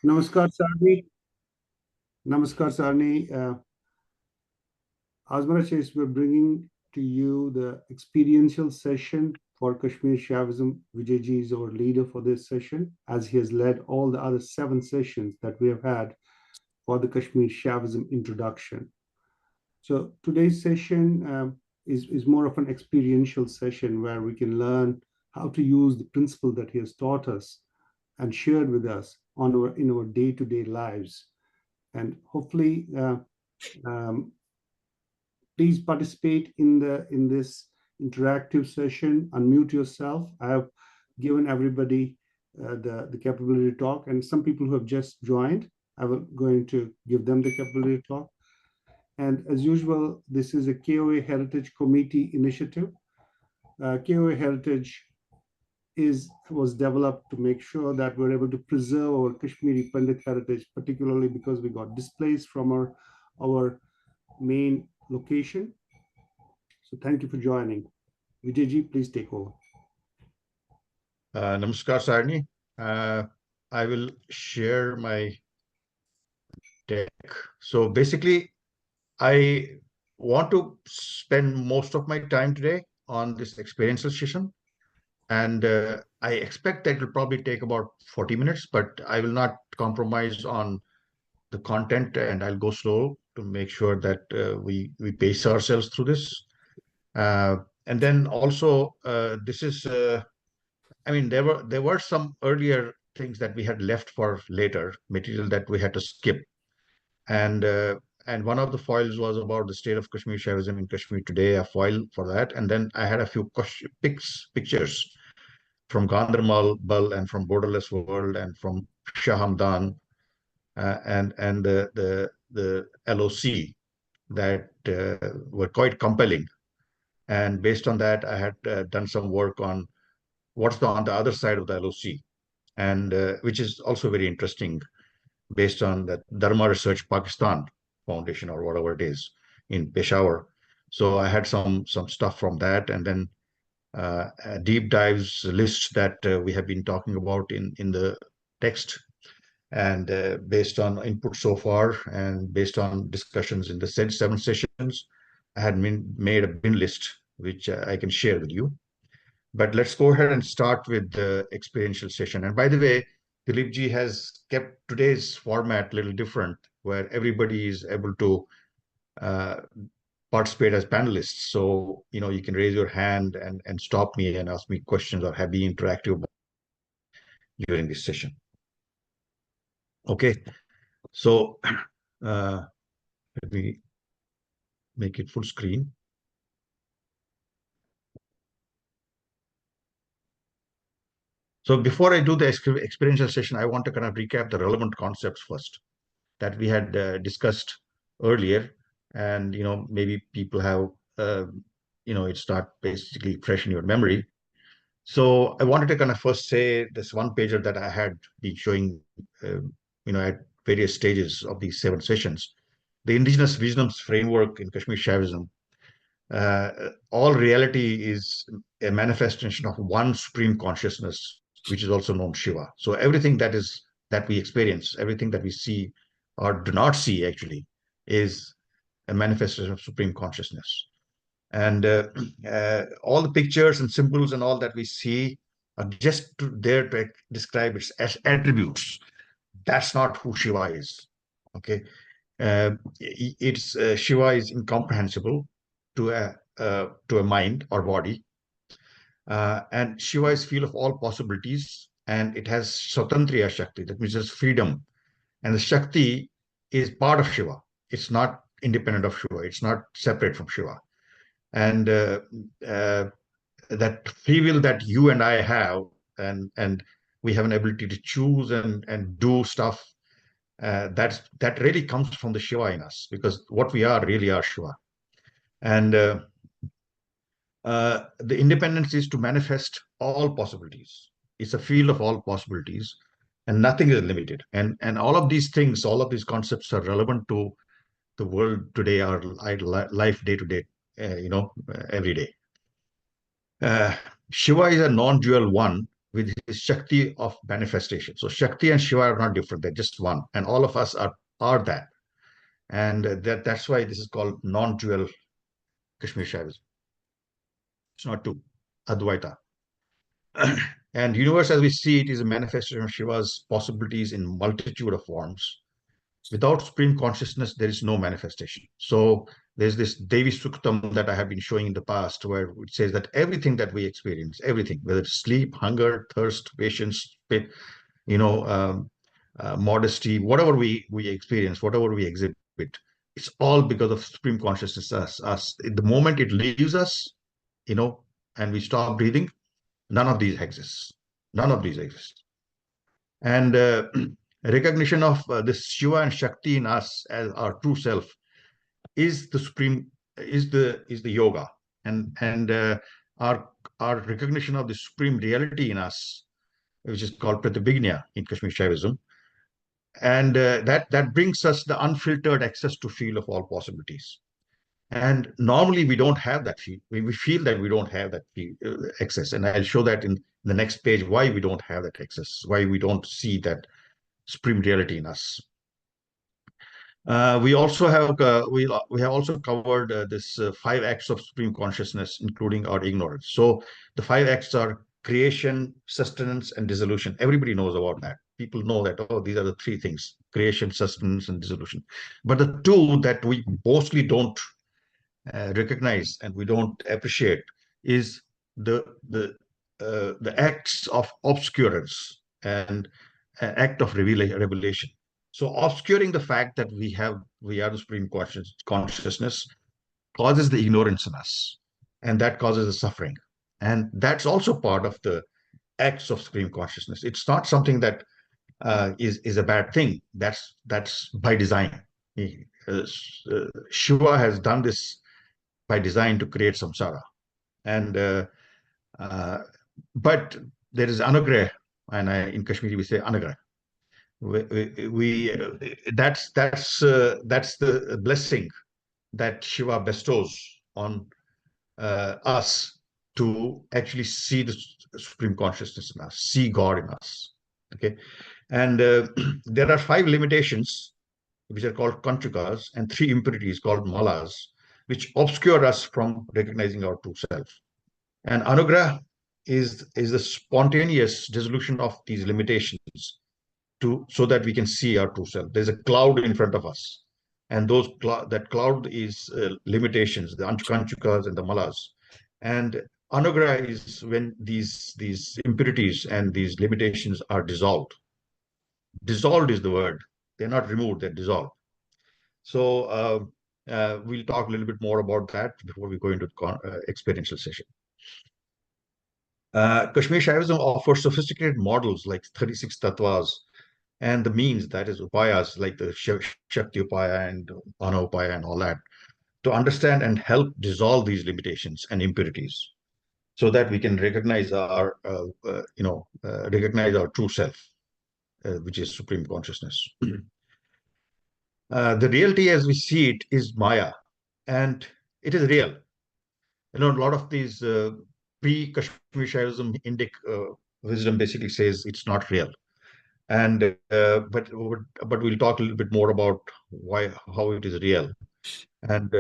Namaskar, Sarni. Namaskar, Sarni. As we're bringing to you the experiential session for Kashmir Shaivism. Vijay Ji is our leader for this session, as he has led all the other 7 sessions that we have had for the Kashmir Shaivism introduction. So today's session is more of an experiential session where we can learn how to use the principle that he has taught us and shared with us in our day-to-day lives. And hopefully, um, please participate in this interactive session. Unmute yourself. I have given everybody the capability to talk, and some people who have just joined, I'm going to give them the capability to talk. And as usual, this is a KOA Heritage Committee initiative. KOA Heritage was developed to make sure that we're able to preserve our Kashmiri Pandit heritage, particularly because we got displaced from our main location. So thank you for joining. Vijayji, please take over. Namaskar, Sarni. I will share my deck. So basically, I want to spend most of my time today on this experiential session. And I expect that it will probably take about 40 minutes, but I will not compromise on the content, and I'll go slow to make sure that we pace ourselves through this. And then also, this is I mean, there were some earlier things that we had left for later, material that we had to skip, and one of the foils was about the state of Kashmir Shaivism in Kashmir today, a foil for that, and then I had a few pictures from Gandarmal Bal and from Borderless World and from Shah Hamdan, and the LOC that were quite compelling. And based on that, I had done some work on what's on the other side of the LOC, and which is also very interesting based on the Dharma Research Pakistan Foundation or whatever it is in Peshawar. So I had some stuff from that, and then deep dives list that we have been talking about in the text, and based on input so far and based on discussions in the 7 sessions, I had made a bin list which I can share with you. But let's go ahead and start with the experiential session. And by the way, Dilip ji has kept today's format a little different, where everybody is able to uh, participate as panelists. So, you can raise your hand and stop me and ask me questions or be interactive during this session. Okay, so let me make it full screen. So before I do the experiential session, I want to kind of recap the relevant concepts first that we had discussed earlier. And, maybe people have, it's not basically fresh in your memory. So I wanted to kind of first say this one pager that I had been showing, at various stages of these 7 sessions, the indigenous wisdoms framework in Kashmir Shaivism. All reality is a manifestation of one supreme consciousness, which is also known Shiva. So everything that we experience, everything that we see or do not see actually, is a manifestation of supreme consciousness. And all the pictures and symbols and all that we see are just there to describe its as attributes. That's not who Shiva is. Okay, it's Shiva is incomprehensible to a mind or body, and Shiva is field of all possibilities, and it has Swatantriya Shakti, that means there's freedom, and the Shakti is part of Shiva. It's not independent of Shiva. It's not separate from Shiva, and that free will that you and I have, and we have an ability to choose and do stuff. That really comes from the Shiva in us, because what we are really are Shiva. And the independence is to manifest all possibilities. It's a field of all possibilities, and nothing is limited. And all of these things, all of these concepts are relevant to the world today, our life day to day, every day. Shiva is a non-dual one, with his Shakti of manifestation. So Shakti and Shiva are not different; they're just one, and all of us are that. And that's why this is called non-dual Kashmir Shaivism. It's not two, Advaita. And universe as we see it is a manifestation of Shiva's possibilities in multitude of forms. Without supreme consciousness, there is no manifestation. So there's this Devi Suktam that I have been showing in the past, where it says that everything that we experience, everything, whether it's sleep, hunger, thirst, patience, modesty, whatever we experience, whatever we exhibit, it's all because of supreme consciousness. Us. The moment it leaves us, and we stop breathing, none of these exists. None of these exist. And recognition of this Shiva and Shakti in us as our true self is the supreme, is the yoga, and our recognition of the supreme reality in us, which is called Pratibhignya in Kashmir Shaivism, and that brings us the unfiltered access to field of all possibilities. And normally we don't have that feel. We feel that we don't have that access, and I'll show that in the next page why we don't have that access, why we don't see that supreme reality in us. We also have we have also covered this 5 acts of supreme consciousness, including our ignorance. So the 5 acts are creation, sustenance, and dissolution. Everybody knows about that. People know that, oh, these are the 3 things: creation, sustenance, and dissolution. But the 2 that we mostly don't recognize and we don't appreciate is the acts of obscurance and act of revelation. So obscuring the fact that we are the supreme consciousness causes the ignorance in us, and that causes the suffering. And that's also part of the acts of supreme consciousness. It's not something that is a bad thing. That's by design. Shiva has done this by design to create samsara. And but there is anugrah, and in Kashmiri we say anugrah. That's the blessing that Shiva bestows on us to actually see the supreme consciousness in us, see God in us. Okay, and there are 5 limitations which are called kanchukas and 3 impurities called malas, which obscure us from recognizing our true self. And anugrah is the spontaneous dissolution of these limitations so that we can see our true self. There's a cloud in front of us, and that cloud is limitations, the kanchukas and the malas. And anugrah is when these impurities and these limitations are dissolved. Dissolved is the word. They're not removed, they're dissolved. So we'll talk a little bit more about that before we go into the experiential session. Kashmir Shaivism offers sophisticated models like 36 tattvas and the means, that is upayas, like the Shakti upaya and Ana upaya and all that, to understand and help dissolve these limitations and impurities so that we can recognize recognize our true self, which is supreme consciousness. The reality as we see it is Maya, and it is real. A lot of these pre-Kashmir Shaivism Indic wisdom basically says it's not real, and but we'll talk a little bit more about how it is real, and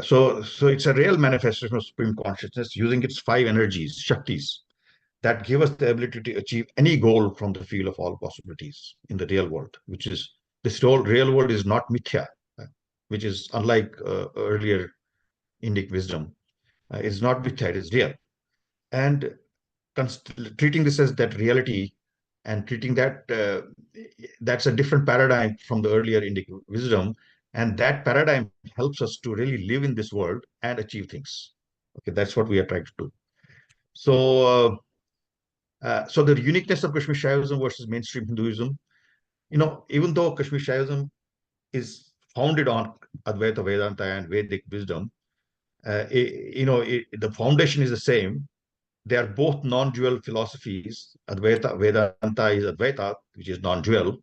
so it's a real manifestation of supreme consciousness using its 5 energies, shaktis, that give us the ability to achieve any goal from the field of all possibilities in the real world, which is this whole real world is not mithya, which is unlike earlier Indic wisdom. It's not mithya, it is real. And treating this as that reality and treating that's a different paradigm from the earlier Indic wisdom. And that paradigm helps us to really live in this world and achieve things. Okay, that's what we are trying to do. So, so the uniqueness of Kashmir Shaivism versus mainstream Hinduism, even though Kashmir Shaivism is founded on Advaita Vedanta and Vedic wisdom, the foundation is the same. They are both non-dual philosophies. Advaita Vedanta is Advaita, which is non-dual,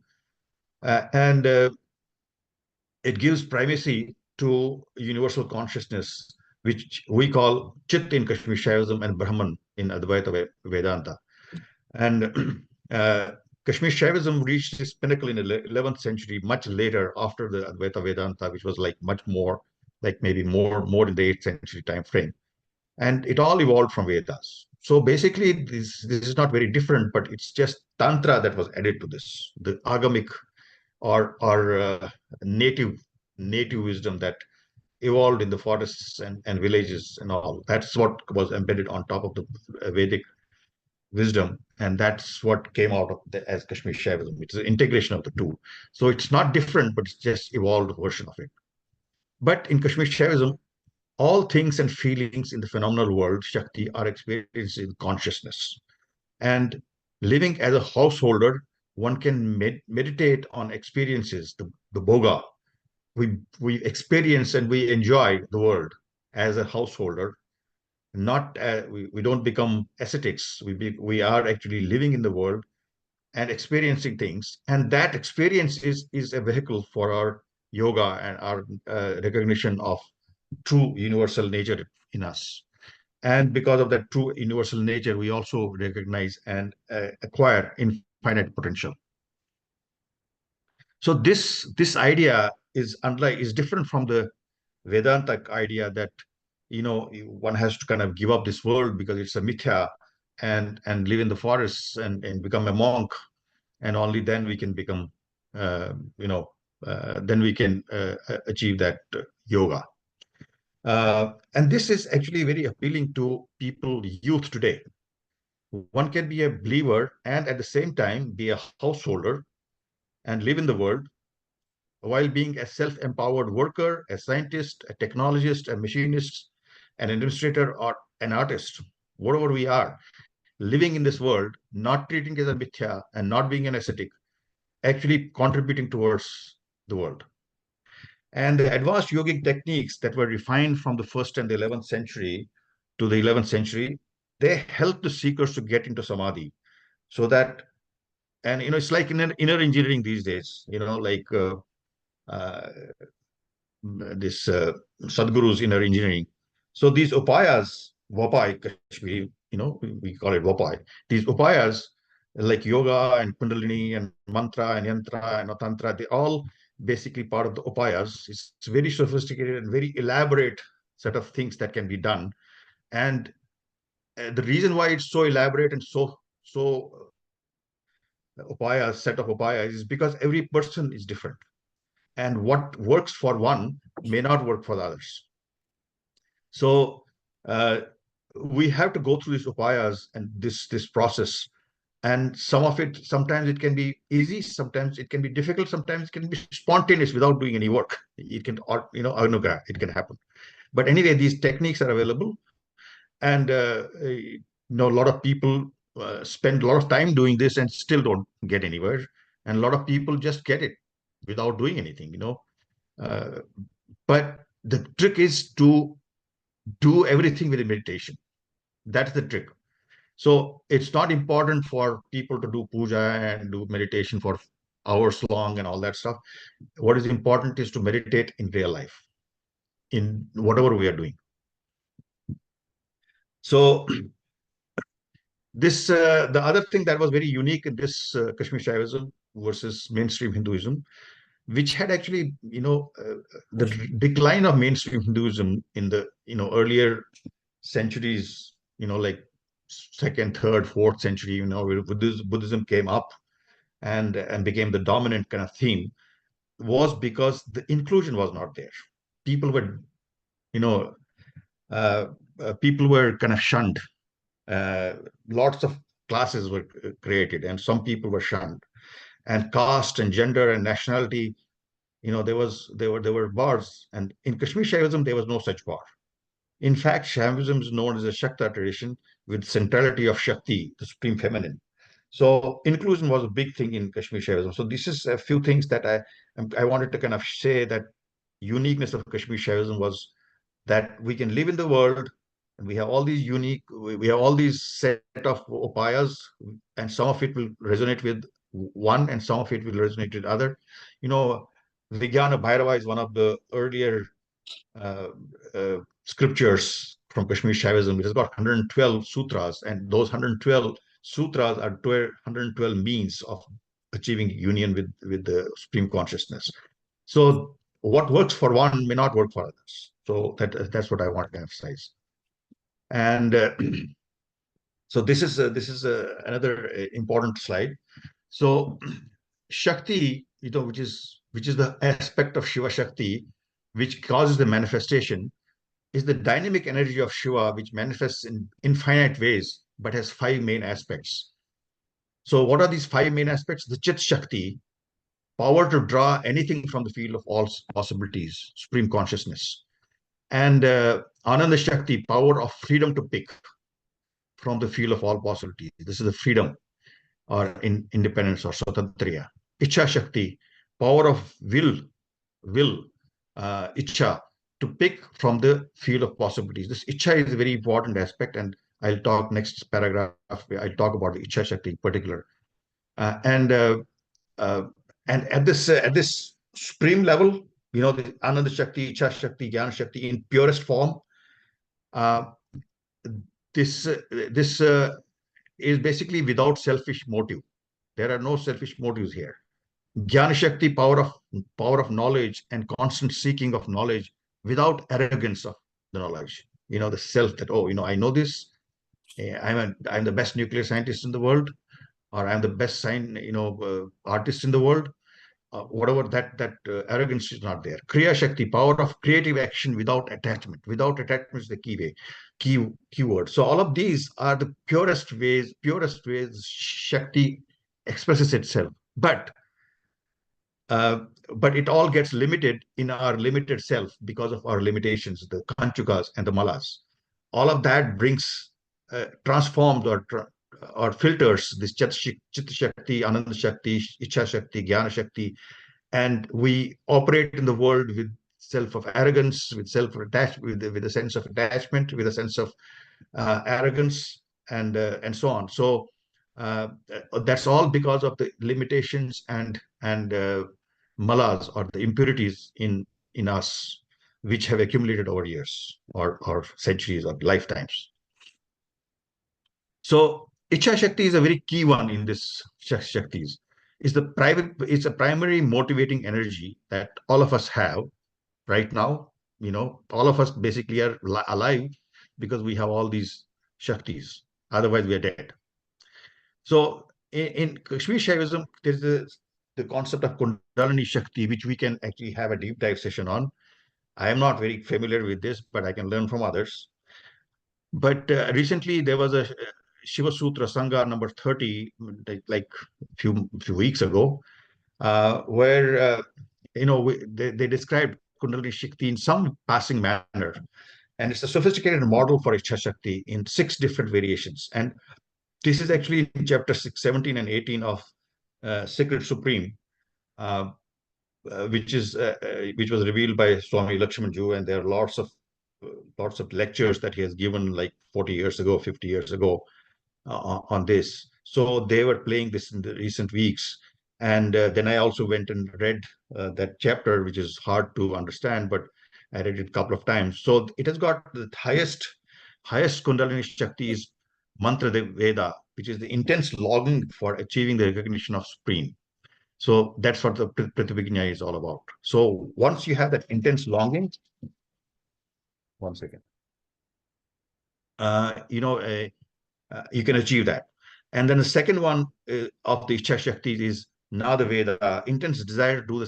and it gives primacy to universal consciousness, which we call Chit in Kashmir Shaivism and Brahman in Advaita Vedanta. And Kashmir Shaivism reached its pinnacle in the 11th century, much later after the Advaita Vedanta, which was like much more, like maybe more in the 8th century time frame. And it all evolved from Vedas. So basically, this is not very different, but it's just Tantra that was added to this, the agamic or native wisdom that evolved in the forests and villages and all. That's what was embedded on top of the Vedic wisdom, and that's what came out of as Kashmir Shaivism. It's an integration of the two. So it's not different, but it's just evolved version of it. But in Kashmir Shaivism, all things and feelings in the phenomenal world, Shakti, are experienced in consciousness. And living as a householder, one can meditate on experiences, the boga. We experience and we enjoy the world as a householder. Not we don't become ascetics. We are actually living in the world and experiencing things, and that experience is a vehicle for our yoga and our recognition of true universal nature in us. And because of that true universal nature, we also recognize and acquire infinite potential. So this idea is different from the Vedantic idea that one has to kind of give up this world because it's a mithya, and live in the forests and become a monk, and only then we can become then we can achieve that yoga. And this is actually very appealing to people, youth today. One can be a believer and at the same time be a householder and live in the world while being a self-empowered worker, a scientist, a technologist, a machinist, an administrator, or an artist, whatever we are, living in this world, not treating it as a mithya and not being an ascetic, actually contributing towards the world. And the advanced yogic techniques that were refined from the 1st and the 11th century to the 11th century, they help the seekers to get into samadhi. So that, and it's like inner engineering these days, like uh, this Sadhguru's inner engineering. So these upayas, Vapai, Kashmiri, we call it Vapai. These upayas, like yoga and Kundalini and mantra and yantra and tantra, they all basically part of the upayas. It's very sophisticated and very elaborate set of things that can be done. And the reason why it's so elaborate and so upayas, set of upayas, is because every person is different. And what works for one may not work for the others. So uh, we have to go through these upayas and this process. And sometimes it can be easy, sometimes it can be difficult, sometimes it can be spontaneous without doing any work. It can, anugrah, it can happen. But anyway, these techniques are available. And a lot of people spend a lot of time doing this and still don't get anywhere. And a lot of people just get it without doing anything, but the trick is to do everything with meditation. That's the trick. So it's not important for people to do puja and do meditation for hours long and all that stuff. What is important is to meditate in real life, in whatever we are doing. So the other thing that was very unique in this Kashmir Shaivism versus mainstream Hinduism, which had actually, the decline of mainstream Hinduism in the, earlier centuries, like second, third, fourth century, where Buddhism came up and became the dominant kind of theme, was because the inclusion was not there. People were, you know, uh, people were kind of shunned. Lots of classes were created, and some people were shunned. And caste and gender and nationality, there were bars. And in Kashmir Shaivism, there was no such bar. In fact, Shaivism is known as a Shakta tradition with centrality of Shakti, the supreme feminine. So inclusion was a big thing in Kashmir Shaivism. So this is a few things that I wanted to kind of say, that uniqueness of Kashmir Shaivism was that we can live in the world, and we have all these we have all these set of upayas, and some of it will resonate with one, and some of it will resonate with other. Vijnana Bhairava is one of the earlier uh, uh, scriptures from Kashmir Shaivism. It has got 112 sutras, and those 112 sutras are 112 means of achieving union with the supreme consciousness. So what works for one may not work for others. So that's what I want to emphasize. And so this is another important slide. So Shakti, which is the aspect of Shiva Shakti, which causes the manifestation, is the dynamic energy of Shiva, which manifests in infinite ways, but has five main aspects. So what are these five main aspects? The Chit Shakti, power to draw anything from the field of all possibilities, supreme consciousness. And Ananda Shakti, power of freedom to pick from the field of all possibilities. This is the freedom or independence or swatantriya. Icha Shakti, power of will, Icha, to pick from the field of possibilities. This Icha is a very important aspect, and I'll talk next paragraph. I'll talk about the Icha Shakti in particular. Uh, and uh, uh, and at this supreme level, the Ananda Shakti, Icha Shakti, Jnana Shakti in purest form. Uh, this is basically without selfish motive. There are no selfish motives here. Jnana Shakti, power of knowledge and constant seeking of knowledge without arrogance of the knowledge. The self that, I know this. I'm the best nuclear scientist in the world, or I'm the best artist in the world. Whatever that arrogance is not there. Kriya Shakti, power of creative action without attachment. Without attachment is the keyword. So all of these are the purest ways Shakti expresses itself. Uh, but it all gets limited in our limited self because of our limitations, the kanchukas and the malas. All of that brings, transforms or filters this Chitta Shakti, Ananda Shakti, Icha Shakti, Jnana Shakti, and we operate in the world with self of arrogance, with self attached, with a sense of attachment, with a sense of arrogance, and so on. So that's all because of the limitations and malas or the impurities in us, which have accumulated over years or centuries or lifetimes. So Icha Shakti is a very key one in this Shaktis. It's a primary motivating energy that all of us have right now. All of us basically are alive because we have all these Shaktis. Otherwise, we are dead. So in Kashmir Shaivism, there's the concept of Kundalini Shakti, which we can actually have a deep dive session on. I am not very familiar with this, but I can learn from others. But recently there was a Shiva Sutra Sangha number 30, like few weeks ago, where they described Kundalini Shakti in some passing manner, and it's a sophisticated model for Ichha Shakti in 6 different variations. And this is actually in chapter 6, 17 and 18 of Sacred Supreme, uh, which was revealed by Swami Lakshmanju, and there are lots of lectures that he has given like 40 years ago, 50 years ago on this. So they were playing this in the recent weeks. And then I also went and read that chapter, which is hard to understand, but I read it a couple of times. So it has got the highest Kundalini Shakti is Mantra de Veda, which is the intense longing for achieving the recognition of Supreme. So that's what the Pratibhijna is all about. So once you have that intense longing, one second, you can achieve that. And then the second one of the Ichha Shakti is Nada Veda, intense desire to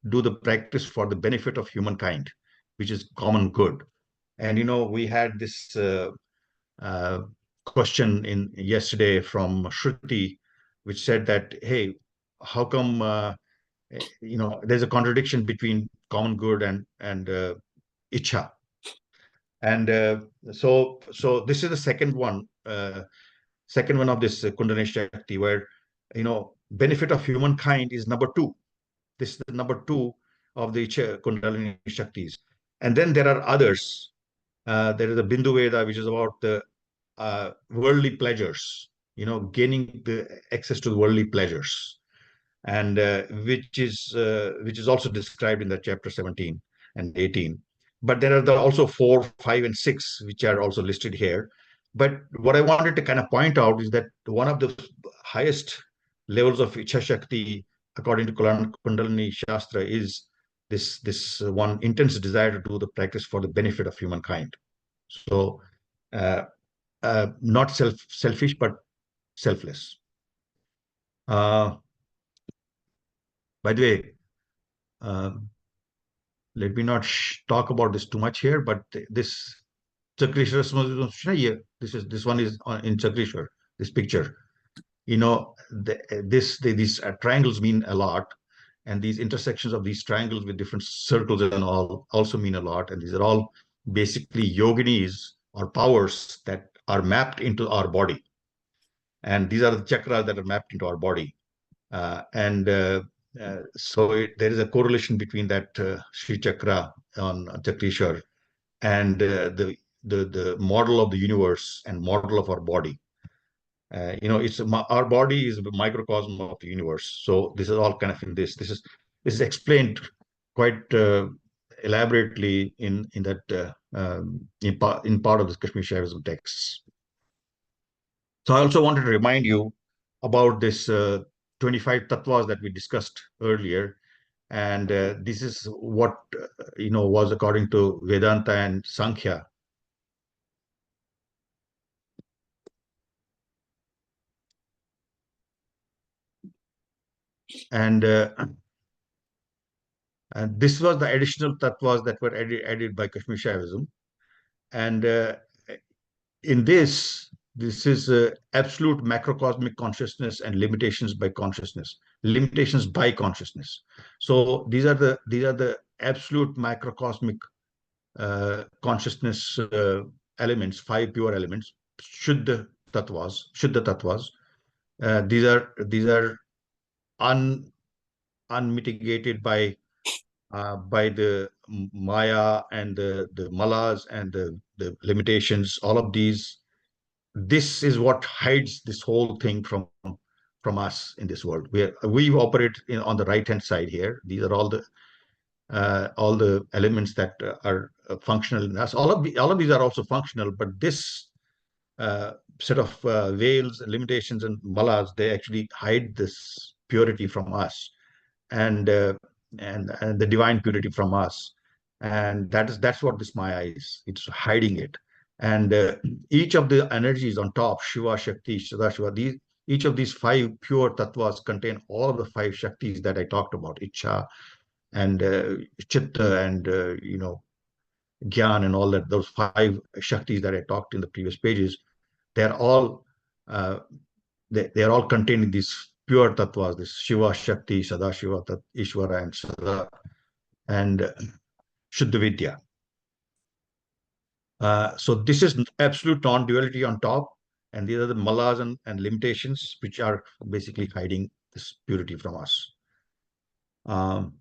do the practice for the benefit of humankind, which is common good. And we had this uh, question in yesterday from Shruti, which said that, hey, how come there's a contradiction between common good and Ichha, and so this is the second one of this Kundalini Shakti, where benefit of humankind is number 2. This is the number 2 of the Kundalini Shaktis. And then there are others. There is a Bindu Veda, which is about the worldly pleasures, gaining the access to the worldly pleasures, and which is also described in the chapter 17 and 18. but there are also 4, 5, and 6, which are also listed here. But what I wanted to kind of point out is that one of the highest levels of Ichha Shakti, according to Kundalini Shastra, is this one intense desire to do the practice for the benefit of humankind. So, uh, not selfish, but selfless. By the way, um, let me not talk about this too much here, but this Chakrishwar, this one is in Chakrishwar, this picture. You know, these triangles mean a lot, and these intersections of these triangles with different circles and all also mean a lot. And these are all basically yoginis or powers that are mapped into our body. And these are the chakras that are mapped into our body. So there is a correlation between that Sri Chakra on Chakrishwar and the model of the universe and model of our body. Our body is a microcosm of the universe. So this is all kind of in this. This is explained quite elaborately in that in part of the Kashmir Shaivism texts. So I also wanted to remind you about this 25 tattvas that we discussed earlier. And this is what was according to Vedanta and Sankhya. And this was the additional tattvas that were added by Kashmir Shaivism. And in this is absolute macrocosmic consciousness and limitations by consciousness. So these are the absolute macrocosmic consciousness elements, 5 pure elements, Shuddha tattvas. These are unmitigated by the Maya and the malas and the limitations. All of these. This is what hides this whole thing from us in this world. We operate on the right hand side here. These are all the elements that are functional in us. All of these are also functional, but this set of veils, limitations, and malas, they actually hide this purity from us, and the divine purity from us. And that's what this Maya is. It's hiding it. And each of the energies on top, Shiva, Shakti, Sadashiva, each of these 5 pure tattvas contain all of the 5 Shaktis that I talked about, Ichha and Chitta and Gyan and all that. Those 5 Shaktis that I talked in the previous pages, they're all uh, they're all contained in these pure tattvas, this Shiva, Shakti, Sadashiva, Ishvara, and Sada, and Shuddha Vidya. So this is absolute non-duality on top, and these are the malas and limitations which are basically hiding this purity from us. And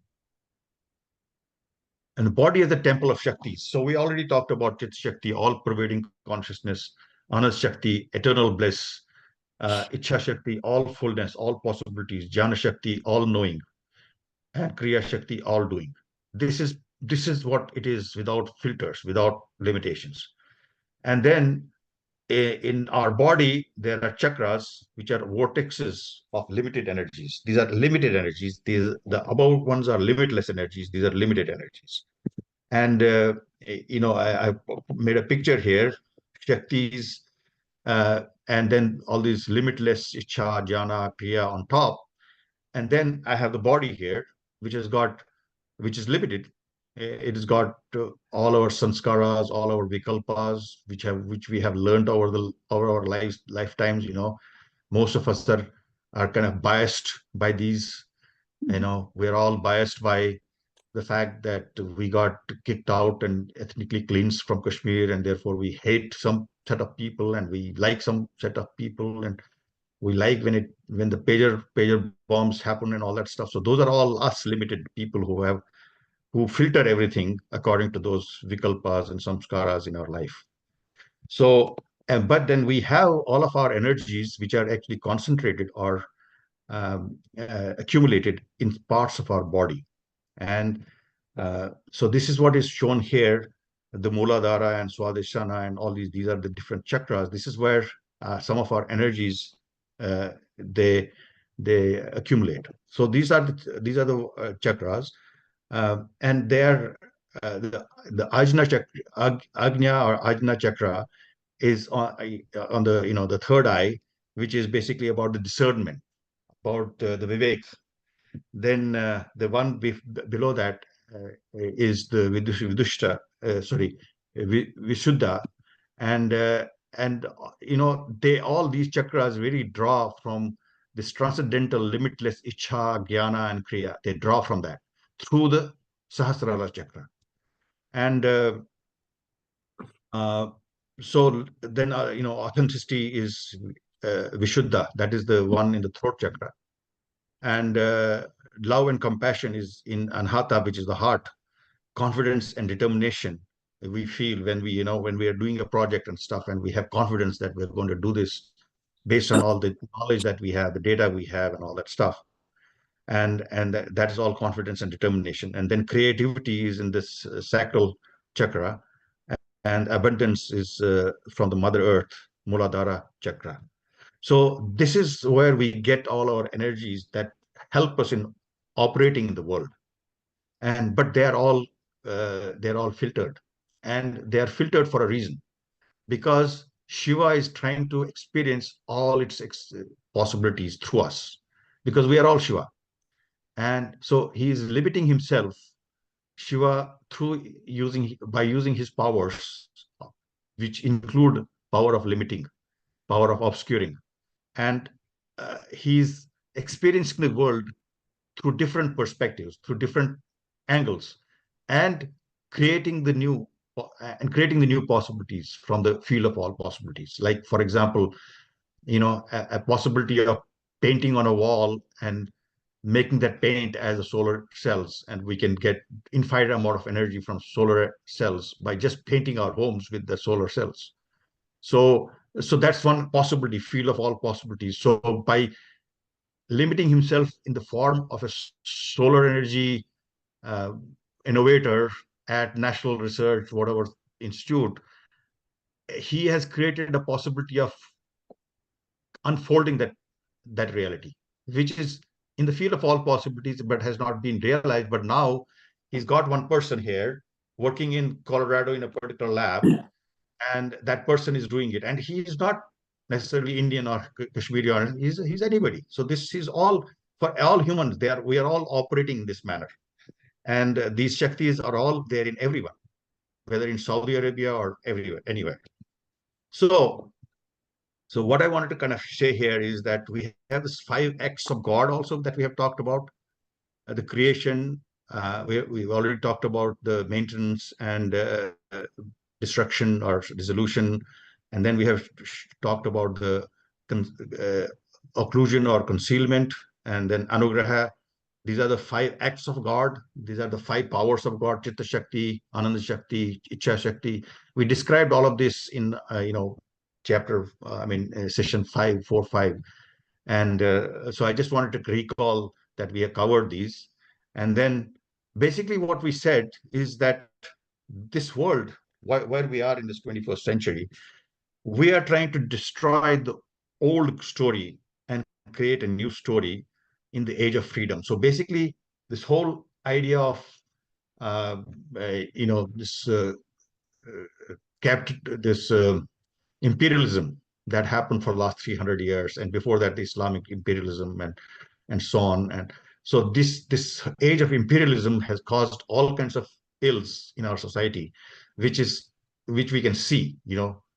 the body is the temple of Shaktis. So we already talked about Chit Shakti, all-pervading consciousness, Anand Shakti, eternal bliss, Ichha Shakti, all fullness, all possibilities, Jnana Shakti, all-knowing, and Kriya Shakti, all-doing. This is what it is without filters, without limitations. And then in our body, there are chakras, which are vortexes of limited energies. These are limited energies. The above ones are limitless energies. These are limited energies. And, I made a picture here, Shaktis, and then all these limitless Ichha, Jnana, Kriya on top. And then I have the body here, which is limited. It has got all our sanskaras, all our vikalpas, which we have learned over our lifetimes. Most of us are kind of biased by these. We're all biased by the fact that we got kicked out and ethnically cleansed from Kashmir, and therefore we hate some set of people and we like some set of people, and we like when the pager bombs happen and all that stuff. So those are all us limited people who filter everything according to those vikalpas and samskaras in our life. So, but then we have all of our energies which are actually concentrated or accumulated in parts of our body. And So this is what is shown here, the Muladhara and Swadhisthana and all these are the different chakras. This is where some of our energies uh, they they accumulate. So these are the chakras, and they're the Ajna or Ajna chakra is on the the third eye, which is basically about the discernment, about the Vivek. Then the one below that is the Vidushta, Vishuddha, and they all these chakras really draw from this transcendental, limitless Ichha, Jnana, and Kriya. They draw from that through the Sahasrara chakra, and uh, so then authenticity is Vishuddha. That is the one in the throat chakra, and love and compassion is in Anhata, which is the heart. Confidence and determination we feel when when we are doing a project and stuff, and we have confidence that we're going to do this based on all the knowledge that we have, the data we have, and all that stuff. And that is all confidence and determination. And then creativity is in this sacral chakra, and abundance is from the Mother Earth, Muladhara chakra. So this is where we get all our energies that help us in operating in the world. And but they're all filtered, and they are filtered for a reason, because Shiva is trying to experience all its possibilities through us, because we are all Shiva. And so he is limiting himself, Shiva, through using his powers, which include power of limiting, power of obscuring. And he's experiencing the world through different perspectives, through different angles, and creating the new creating the new possibilities from the field of all possibilities. Like, for example, a possibility of painting on a wall and making that paint as a solar cells, and we can get infinite amount of energy from solar cells by just painting our homes with the solar cells. So that's one possibility, field of all possibilities. So by limiting himself in the form of a solar energy uh, innovator at National Research, whatever institute, he has created a possibility of unfolding that reality, which is in the field of all possibilities, but has not been realized. But now he's got one person here working in Colorado in a particular lab, and that person is doing it, and he is not necessarily Indian or Kashmiri, or he's anybody. So this is all for all humans. We are all operating in this manner, and these Shaktis are all there in everyone, whether in Saudi Arabia or everywhere, anywhere. So, so what I wanted to kind of say here is that we have this 5x of God also that we have talked about, the creation. We've already talked about the maintenance and destruction or dissolution, and then we have talked about the occlusion or concealment, and then anugraha. These are the 5 acts of God. These are the 5 powers of God: Chitta Shakti, Ananda Shakti, Ichha Shakti. We described all of this in chapter, session 545. And so I just wanted to recall that we have covered these. And then basically what we said is that this world, where we are in this 21st century, we are trying to destroy the old story and create a new story in the age of freedom. So basically, this whole idea of this capt this imperialism that happened for the last 300 years, and before that, the Islamic imperialism and so on. And so this age of imperialism has caused all kinds of ills in our society, which we can see.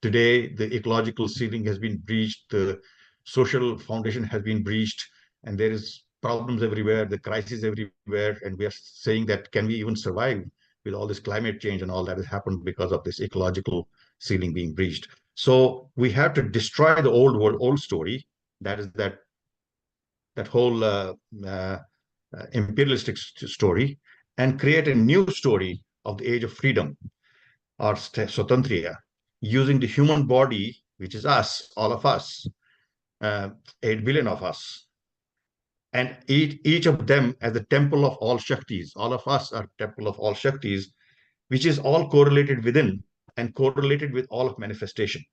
Today the ecological ceiling has been breached, the social foundation has been breached, and there is problems everywhere, the crisis everywhere, and we are saying that can we even survive with all this climate change and all that has happened because of this ecological ceiling being breached. So we have to destroy the old world, old story. That is that whole imperialistic story, and create a new story of the age of freedom, or Swatantriya, using the human body, which is us, all of us, 8 billion of us, And each of them as the temple of all Shaktis. All of us are temple of all Shaktis, which is all correlated within and correlated with all of manifestation.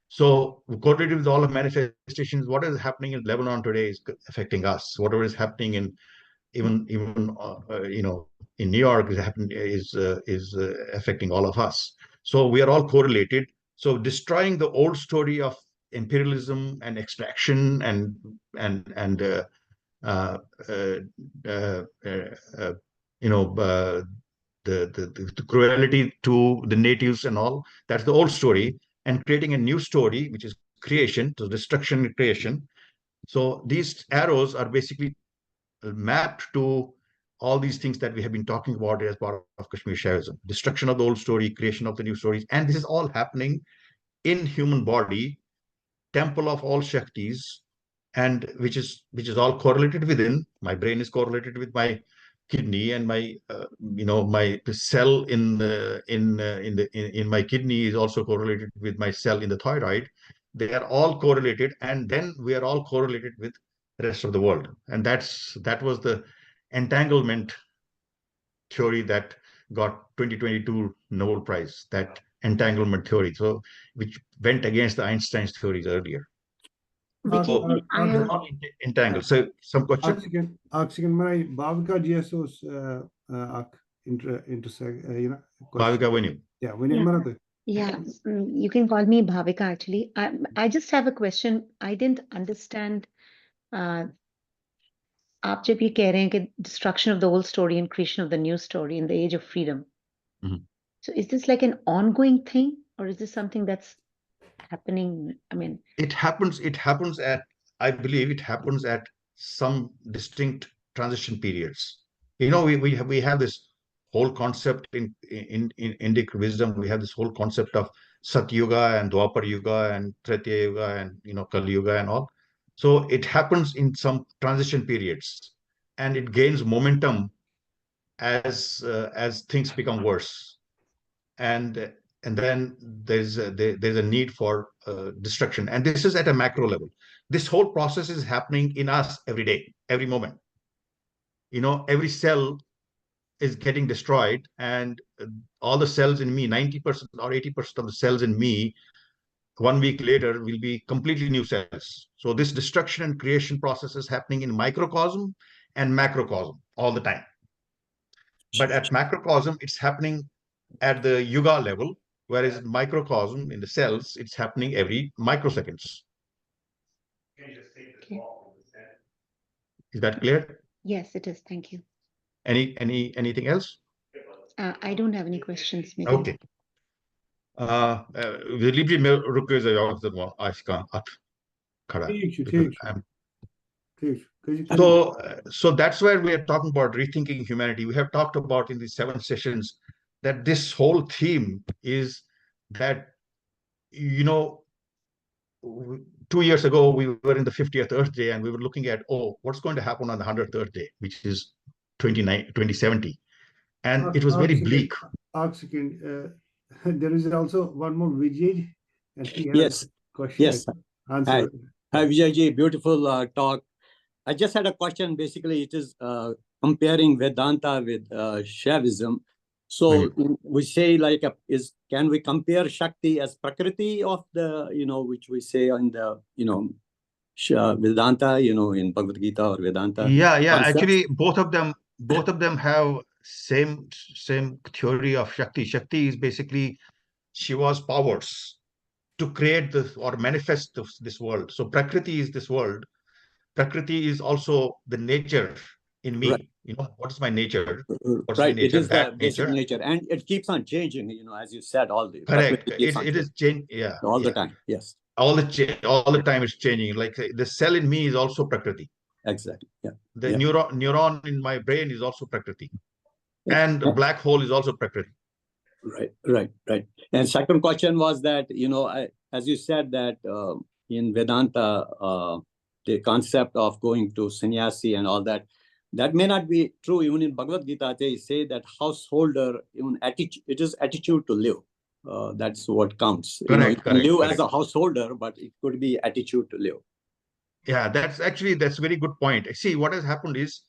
So correlated with all of manifestations, what is happening in Lebanon today is affecting us. Whatever is happening in even in New York is affecting all of us. So we are all correlated. So destroying the old story of imperialism and extraction and uh, uh, uh, uh, you know the cruelty to the natives and all, that's the old story, and creating a new story, which is creation, so destruction and creation. So these arrows are basically mapped to all these things that we have been talking about as part of Kashmir Shaivism: destruction of the old story, creation of the new stories. And this is all happening in human body, temple of all Shaktis, and which is all correlated within. My brain is correlated with my kidney, and my cell in my kidney is also correlated with my cell in the thyroid. They are all correlated, and then we are all correlated with the rest of the world. And that was the entanglement theory that got 2022 Nobel Prize, that entanglement theory, so which went against the Einstein's theories earlier. Vijay, I They're have not entangled. So some question? Oxygen, my Bhavika GSO's intersect, Bhavika, when you. Yeah, when Yeah. Yeah, you can call me Bhavika actually. I just have a question. I didn't understand. आप जब ये कह रहे हैं कि destruction of the old story and creation of the new story in the age of freedom. Mhm. So is this like an ongoing thing, or is this something that's happening? I mean, It happens at, I believe it happens at some distinct transition periods. We have this whole concept in Indic wisdom. We have this whole concept of Sat Yuga and Dwapar Yuga and Tretya Yuga and Kali Yuga and all. So it happens in some transition periods, and it gains momentum as things become worse, and then there's a need for destruction. And this is at a macro level. This whole process is happening in us every day, every moment. Every cell is getting destroyed, and all the cells in me, 90% or 80% of the cells in me, 1 week later will be completely new cells. So this destruction and creation process is happening in microcosm and macrocosm all the time. But at macrocosm, it's happening at the yuga level, whereas in microcosm, in the cells, it's happening every microseconds. okay. Is that clear? Yes, it is. Thank you. Anything else? I don't have any questions. Maybe. Okay. Libre में रुके जाओ तो वो आज का आप खड़ा. So that's where we are talking about rethinking humanity. We have talked about in these 7 sessions that this whole theme is that 2 years ago we were in the 50th Earth Day, and we were looking at, what's going to happen on the 100th Earth Day, which is 2070, and it was very bleak. There is also one more Vijay, and he has Yes. question. Yes. Answer. Hi, Vijay ji, beautiful talk. I just had a question. Basically, it is comparing Vedanta with Shaivism. So we say like, can we compare Shakti as Prakriti of the, which we say in the, Vedanta, in Bhagavad Gita or Vedanta? Yeah. concept? Actually, both of them have same theory of Shakti. Shakti is basically Shiva's powers to create this or manifest this world. So Prakriti is this world. Prakriti is also the nature in me. Right. What is my nature? What's Right. my nature? It is the basic nature, and it keeps on changing. As you said, all the correct. It is changing. Yeah. all the time. Yes. All the time it's changing. Like the cell in me is also Prakriti. Exactly. Yeah. The neuron in my brain is also Prakriti, and the black hole is also Prakriti. Right. And second question was that, as you said that in Vedanta, the concept of going to sannyasi and all that may not be true. Even in Bhagavad Gita, they say that householder, even attitude, it is attitude to live. That's what counts. Correct, you can live as a householder, but it could be attitude to live. Yeah, that's a very good point. See, what has happened is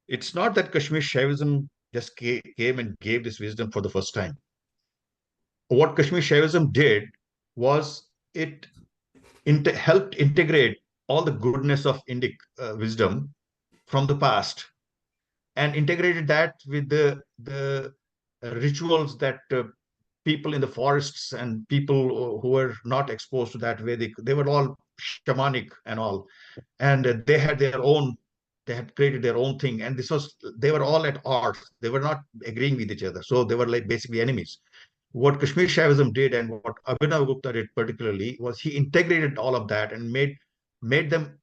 it's not that Kashmir Shaivism just came and gave this wisdom for the first time. What Kashmir Shaivism did was it helped integrate all the goodness of Indic wisdom from the past and integrated that with the rituals that people in the forests and people who were not exposed to that Vedic, they were all shamanic and all, and they had created their own thing, and they were all at odds. They were not agreeing with each other, so they were like basically enemies. What Kashmir Shaivism did and what Abhinav Gupta did particularly was he integrated all of that and made them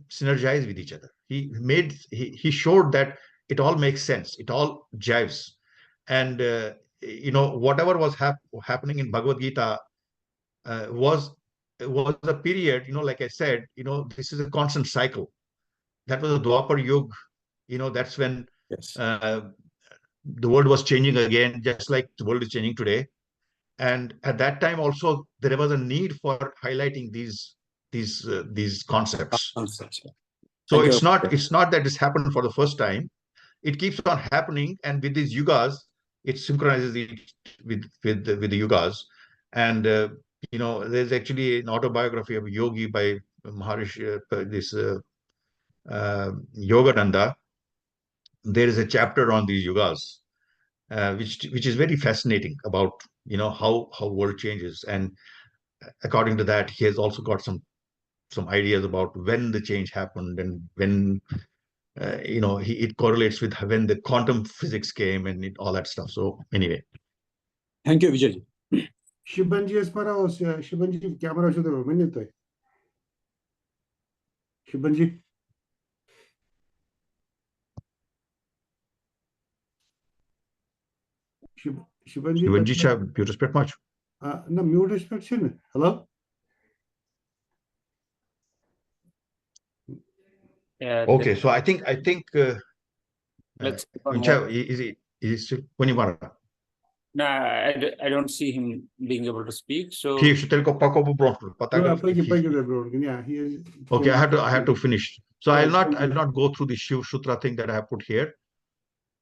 synergize with each other. He showed that it all makes sense. It all jives, and whatever was happening in Bhagavad Gita was a period. Like I said, this is a constant cycle. That was a Dwapar Yug. That's when Yes. the world was changing again, just like the world is changing today. And at that time also there was a need for highlighting these concepts. Concepts. So Thank you. it's not that this happened for the first time. It keeps on happening, and with these yugas, it synchronizes it with the yugas. And there's actually an autobiography of a yogi by Maharishi, Yogananda. There is a chapter on these yugas, which is very fascinating about how world changes. And according to that, he has also got some ideas about when the change happened and when it correlates with when the quantum physics came and all that stuff. So anyway, Thank you, Vijay. Shibanji esperaos, Shibanji camera should have minute. Shibanji. Shibanji. you respect much. No, mute inspection. Hello? Yeah. Okay, so I think Let's. is it still Punimara? No, I don't see him being able to speak. So Yeah, he is. okay, I have to finish. So I'll not go through the Shiv Sutra thing that I have put here.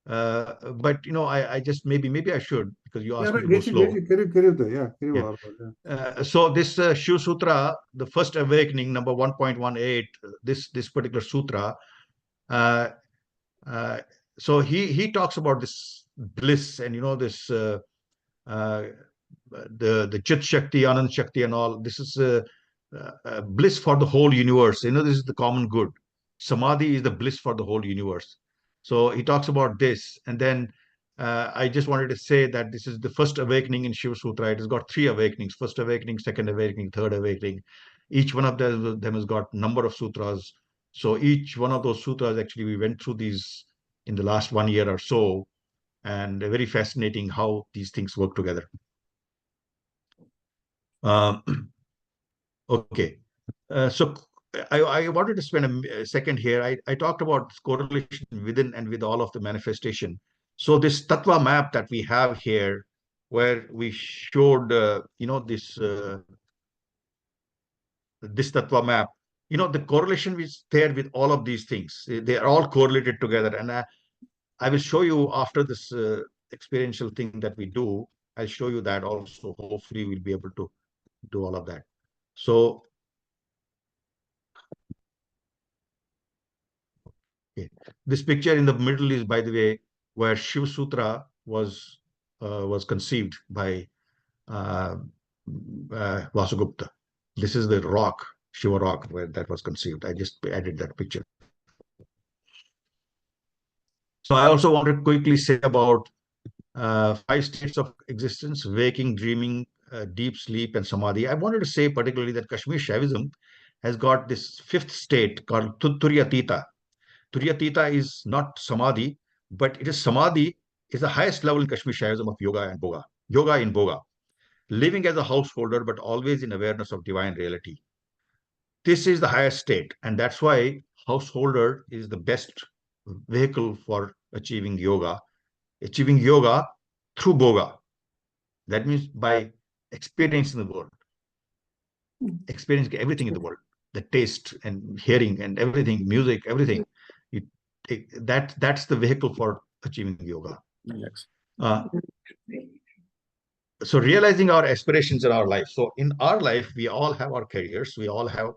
But I just maybe I should, because you asked me to go slow. So this Shiv Sutra, the first awakening, number 1.18, this particular sutra, so he talks about this bliss and this the Chit Shakti, Anand Shakti and all. This is bliss for the whole universe. This is the common good. Samadhi is the bliss for the whole universe. So he talks about this, and then I just wanted to say that this is the first awakening in Shiva Sutra. It has got 3 awakenings: first awakening, second awakening, third awakening. Each one of them has got number of sutras. So each one of those sutras, actually, we went through these in the last 1 year or so, and very fascinating how these things work together. Okay, so I wanted to spend a second here. I talked about correlation within and with all of the manifestation. So this tattva map that we have here, where we showed this tattva map, the correlation is there with all of these things. They are all correlated together, and I will show you after this experiential thing that we do. I'll show you that also. Hopefully we'll be able to do all of that. So okay. This picture in the middle is, by the way, where Shiv Sutra was conceived by Vasugupta. This is the rock, Shiva rock, where that was conceived. I just added that picture. So I also want to quickly say about 5 states of existence: waking, dreaming, deep sleep, and samadhi. I wanted to say particularly that Kashmir Shaivism has got this 5th state called Turyatita. Turyatita is not samadhi, but it is samadhi is the highest level in Kashmir Shaivism of yoga and boga. Yoga in boga. Living as a householder, but always in awareness of divine reality. This is the highest state, and that's why householder is the best vehicle for achieving yoga. Achieving yoga through boga. That means by experiencing the world, experiencing everything in the world. the taste and hearing and everything, music, everything. That's the vehicle for achieving yoga. Yes. So realizing our aspirations in our life. So in our life, we all have our careers, we all have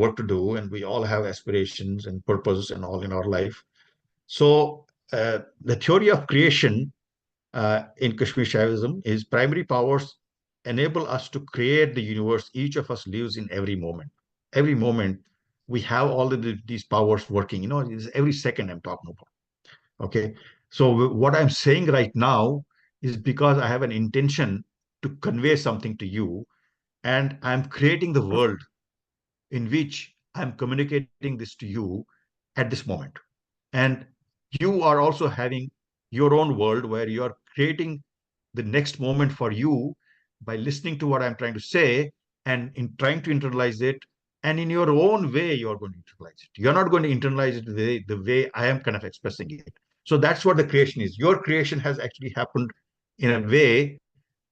work to do, and we all have aspirations and purpose and all in our life. So the theory of creation in Kashmir Shaivism is primary powers enable us to create the universe each of us lives in every moment. Every moment we have all of these powers working, it's every second I'm talking about. Okay. So what I'm saying right now is because I have an intention to convey something to you, and I'm creating the world in which I'm communicating this to you at this moment. And you are also having your own world where you are creating the next moment for you by listening to what I'm trying to say and in trying to internalize it. And in your own way, you're going to internalize it. You're not going to internalize it the way I am kind of expressing it. So that's what the creation is. Your creation has actually happened in a way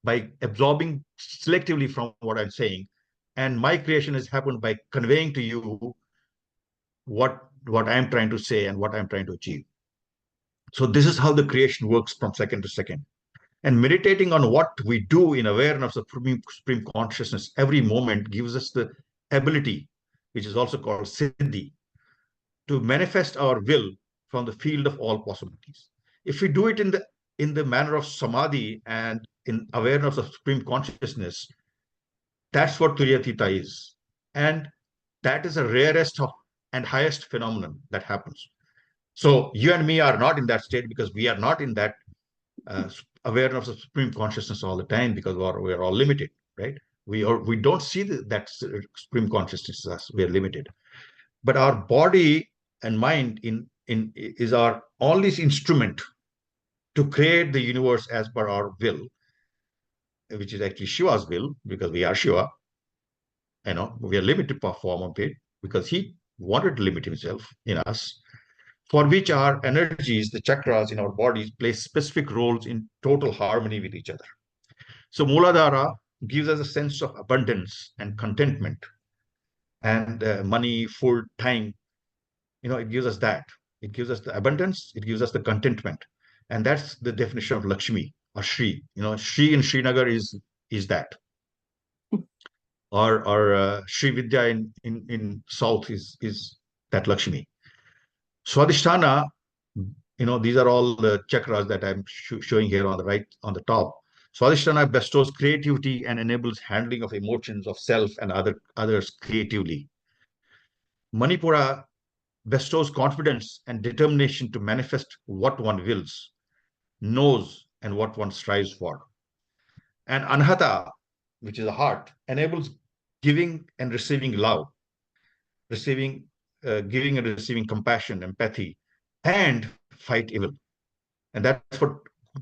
by absorbing selectively from what I'm saying. And my creation has happened by conveying to you what I'm trying to say and what I'm trying to achieve. So this is how the creation works from second to second. And meditating on what we do in awareness of supreme consciousness every moment gives us the ability, which is also called siddhi, to manifest our will from the field of all possibilities. If we do it in the manner of samadhi and in awareness of supreme consciousness, that's what Turyatita is. And that is the rarest and highest phenomenon that happens. So you and me are not in that state because we are not in that awareness of supreme consciousness all the time, because we are all limited, right? We don't see that supreme consciousness as us. We are limited. But our body and mind is our only instrument to create the universe as per our will, which is actually Shiva's will, because we are Shiva. We are limited form of it because he wanted to limit himself in us, for which our energies, the chakras in our bodies, play specific roles in total harmony with each other. So Mooladhara gives us a sense of abundance and contentment, and money, food, time. It gives us that. It gives us the abundance. It gives us the contentment, and that's the definition of Lakshmi or Shri. Shri in Srinagar is that, or Sri Vidya in South is that Lakshmi. Swadhisthana, these are all the chakras that I'm showing here on the right, on the top. Swadhisthana bestows creativity and enables handling of emotions of self and others creatively. Manipura bestows confidence and determination to manifest what one wills, knows, and what one strives for. And Anahata, which is the heart, enables giving and receiving love, giving and receiving compassion, empathy, and fight evil. And that's what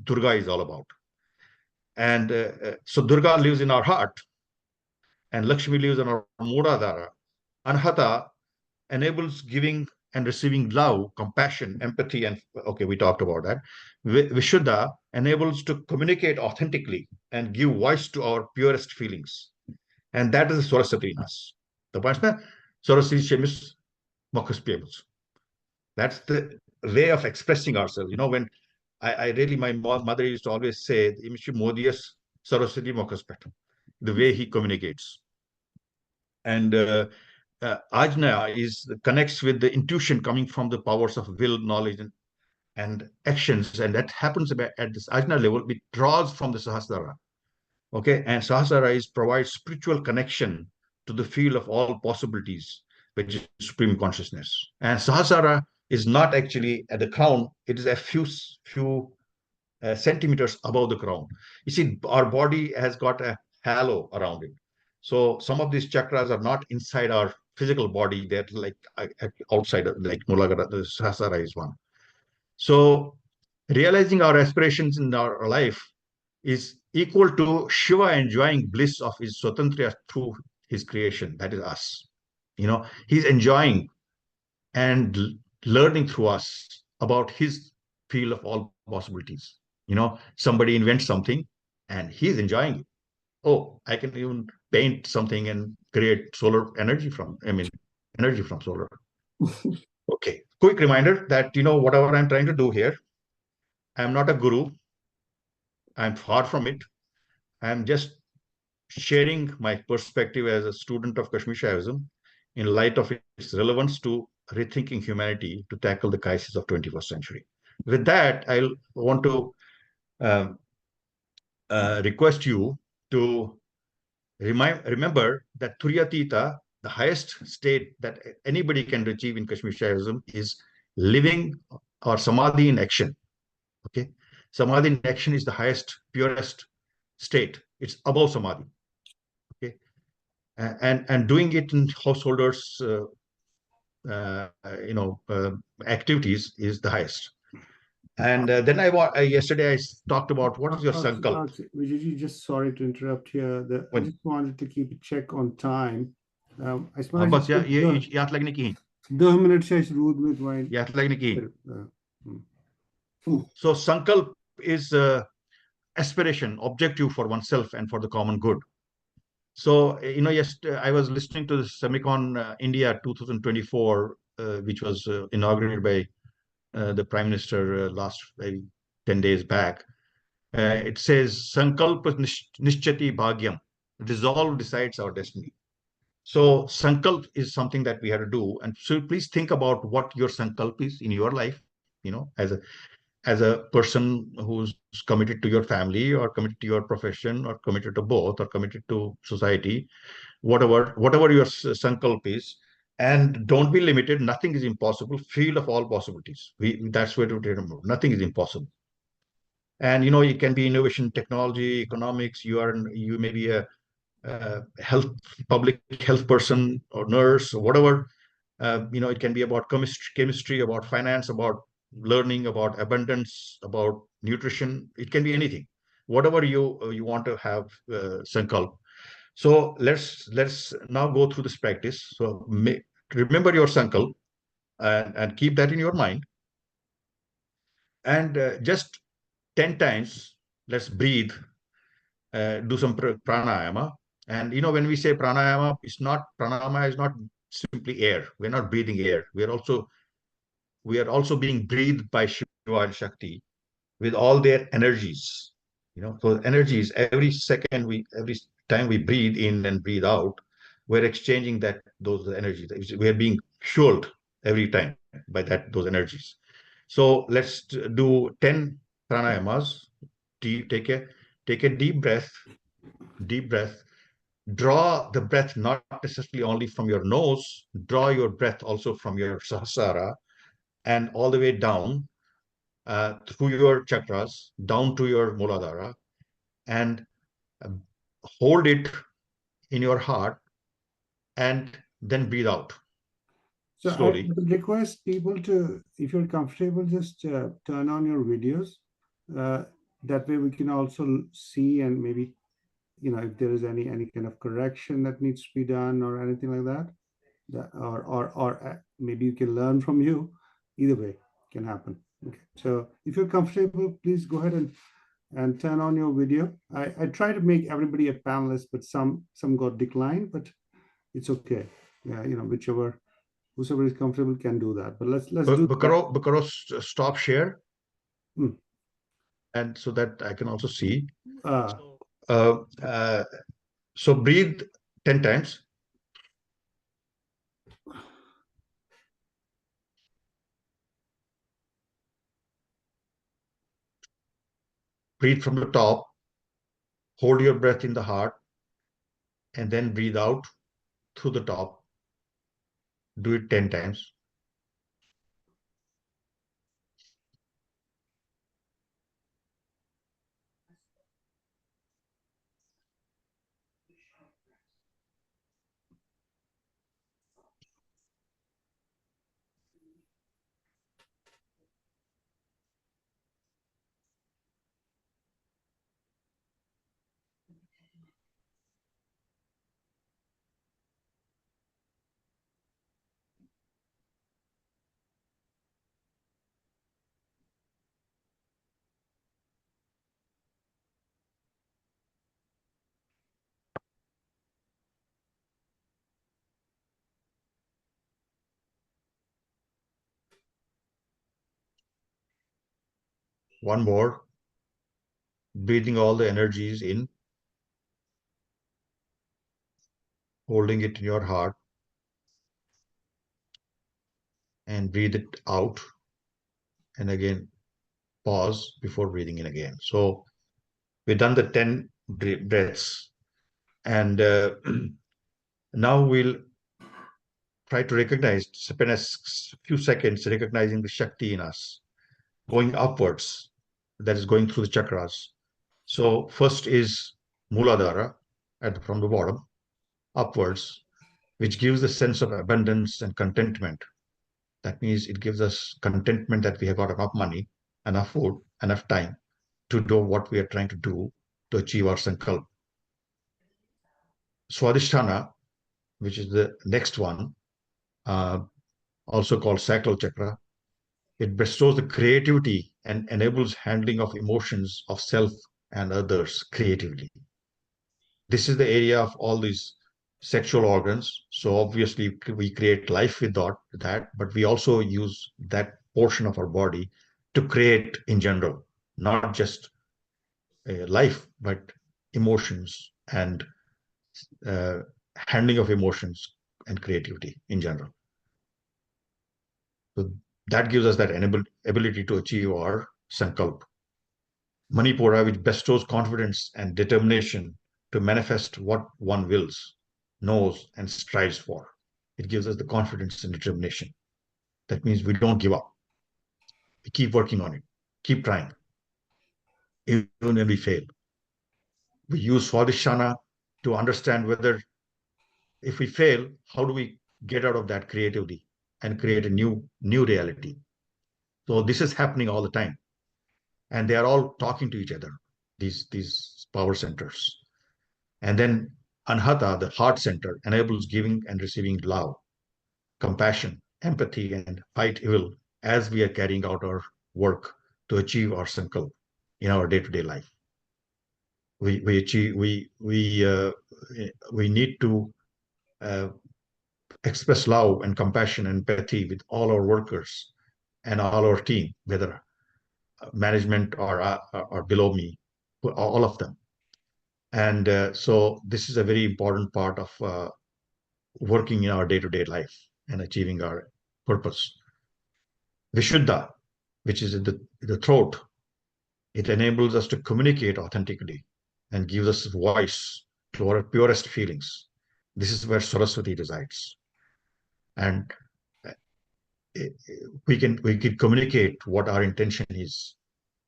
Durga is all about. And so Durga lives in our heart, and Lakshmi lives in our Mooladhara. Anahata enables giving and receiving love, compassion, empathy, and okay, we talked about that. Vishuddha enables to communicate authentically and give voice to our purest feelings. And that is the Saraswati in us. The Pashna, Saraswati Shemis Mokhas. That's the way of expressing ourselves. When I really, my mother used to always say, Modius Saraswati Mokhaspetam, the way he communicates. And Ajna connects with the intuition coming from the powers of will, knowledge, and actions. And that happens at this Ajna level, it draws from the Sahasrara. Okay. And Sahasrara provides spiritual connection to the field of all possibilities, which is supreme consciousness. And Sahasrara is not actually at the crown, it is a few centimeters above the crown. You see, our body has got a halo around it. So some of these chakras are not inside our physical body, they're like outside, like Mooladhara, the Sahasrara is one. So realizing our aspirations in our life is equal to Shiva enjoying bliss of his Swatantriya through his creation. That is us. He's enjoying and learning through us about his field of all possibilities. Somebody invents something and he's enjoying it. oh, I can even paint something and create solar energy from, energy from solar. Okay, quick reminder that, whatever I'm trying to do here, I'm not a guru. I'm far from it. I'm just sharing my perspective as a student of Kashmir Shaivism in light of its relevance to rethinking humanity to tackle the crisis of 21st century. With that, I'll want to um, request you to remember that Turyatita, the highest state that anybody can achieve in Kashmir Shaivism, is living or samadhi in action. Okay, samadhi in action is the highest, purest state. It's above samadhi. Okay, and doing it in householders, uh, you know, uh, activities is the highest. And then yesterday I talked about what is your sankalp. Vijay, just sorry to interrupt here. I just wanted to keep a check on time. I suppose बस ये याद लगने की 2 minutes से road में wine. याद लगने की. So sankalp is aspiration, objective for oneself and for the common good. So, yes, I was listening to the Semicon India 2024, which was inaugurated by the Prime Minister last 10 days back. It says, Sankalpa Nishchati Bhagyam. Resolve decides our destiny. So, Sankalp is something that we have to do. And so, please think about what your Sankalp is in your life, as a person who's committed to your family or committed to your profession or committed to both or committed to society, whatever your sankalp is, and don't be limited. Nothing is impossible. Field of all possibilities. That's where to remember. Nothing is impossible. And it can be innovation, technology, economics. You may be a public health person or nurse or whatever. It can be about chemistry, about finance, about learning, about abundance, about nutrition. It can be anything. Whatever you want to have sankalp. So let's now go through this practice. So remember your sankalp and keep that in your mind. And just 10 times, let's breathe, do some pranayama. And when we say pranayama, pranayama is not simply air. We're not breathing air. We are also being breathed by Shiva and Shakti with all their energies. So energies, every time we breathe in and breathe out, we're exchanging those energies. We are being fueled every time by those energies. So let's do 10 pranayamas. Take a deep breath. Draw the breath not necessarily only from your nose. Draw your breath also from your sahasrara and all the way down through your chakras, down to your Muladhara, and hold it in your heart, and then breathe out. So slowly. I would request people to, if you're comfortable, just turn on your videos. That way we can also see, and maybe, if there is any kind of correction that needs to be done or anything like that, or maybe you can learn from you. Either way can happen. Okay. So if you're comfortable, please go ahead and turn on your video. I try to make everybody a panelist, but some got declined, but it's okay. Yeah, whoever is comfortable can do that. But let's do Bukaro, stop share. Hmm. And so that I can also see. So breathe 10 times. Breathe from the top. Hold your breath in the heart. And then breathe out through the top. Do it 10 times. One more. Breathing all the energies in, holding it in your heart, and breathe it out. And again, pause before breathing in again. So we've done the 10 breaths. And now we'll try to recognize, spend a few seconds recognizing the Shakti in us, going upwards, that is going through the chakras. So first is Muladhara from the bottom, upwards, which gives a sense of abundance and contentment. That means it gives us contentment that we have got enough money, enough food, enough time to do what we are trying to do to achieve our sankalp. Swadhisthana, which is the next one, also called sacral chakra, it bestows the creativity and enables handling of emotions of self and others creatively. This is the area of all these sexual organs. So obviously we create life with that, but we also use that portion of our body to create in general, not just life, but emotions and handling of emotions and creativity in general. So that gives us that ability to achieve our sankalp. Manipura, which bestows confidence and determination to manifest what one wills, knows, and strives for. It gives us the confidence and determination. That means we don't give up. We keep working on it, keep trying, even when we fail. We use Swadhisthana to understand whether if we fail, how do we get out of that creativity and create a new reality. So this is happening all the time. And they are all talking to each other, these power centers. And then Anhata, the heart center, enables giving and receiving love, compassion, empathy, and fight evil as we are carrying out our work to achieve our sankalp in our day-to-day life. We need to express love and compassion and empathy with all our workers and all our team, whether management or below me, all of them. And so this is a very important part of working in our day-to-day life and achieving our purpose. Vishuddha, which is in the throat, it enables us to communicate authentically and gives us voice to our purest feelings. This is where Saraswati resides. And we can communicate what our intention is,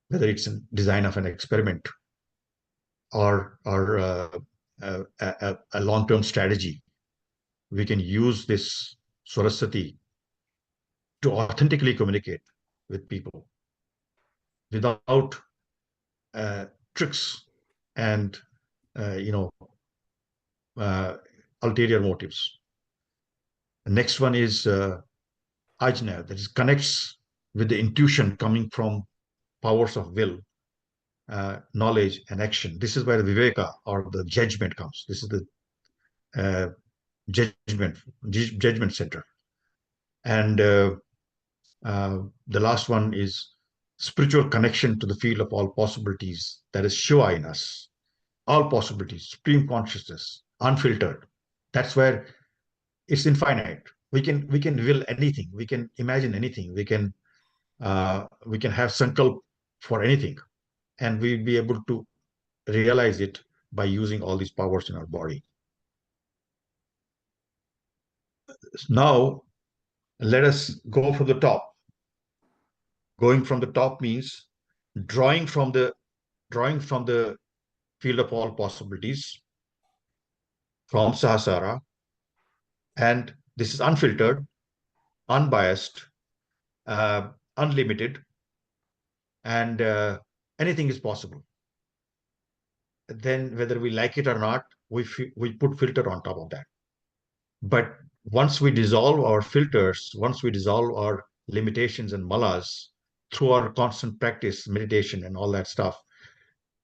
whether it's a design of an experiment or a long-term strategy. We can use this Saraswati to authentically communicate with people without tricks and ulterior motives. The next one is Ajna, that is connects with the intuition coming from powers of will, knowledge, and action. This is where the Viveka or the judgment comes. This is the judgment center. And the last one is spiritual connection to the field of all possibilities. That is Shiva in us. All possibilities, supreme consciousness, unfiltered. That's where it's infinite. We can will anything. We can imagine anything. We can have sankalp for anything, and we'll be able to realize it by using all these powers in our body. Now, let us go from the top. Going from the top means drawing from the field of all possibilities from Sahasrara, and this is unfiltered, unbiased, unlimited, and anything is possible. Then whether we like it or not, we put filter on top of that. But once we dissolve our filters, once we dissolve our limitations and malas through our constant practice, meditation, and all that stuff,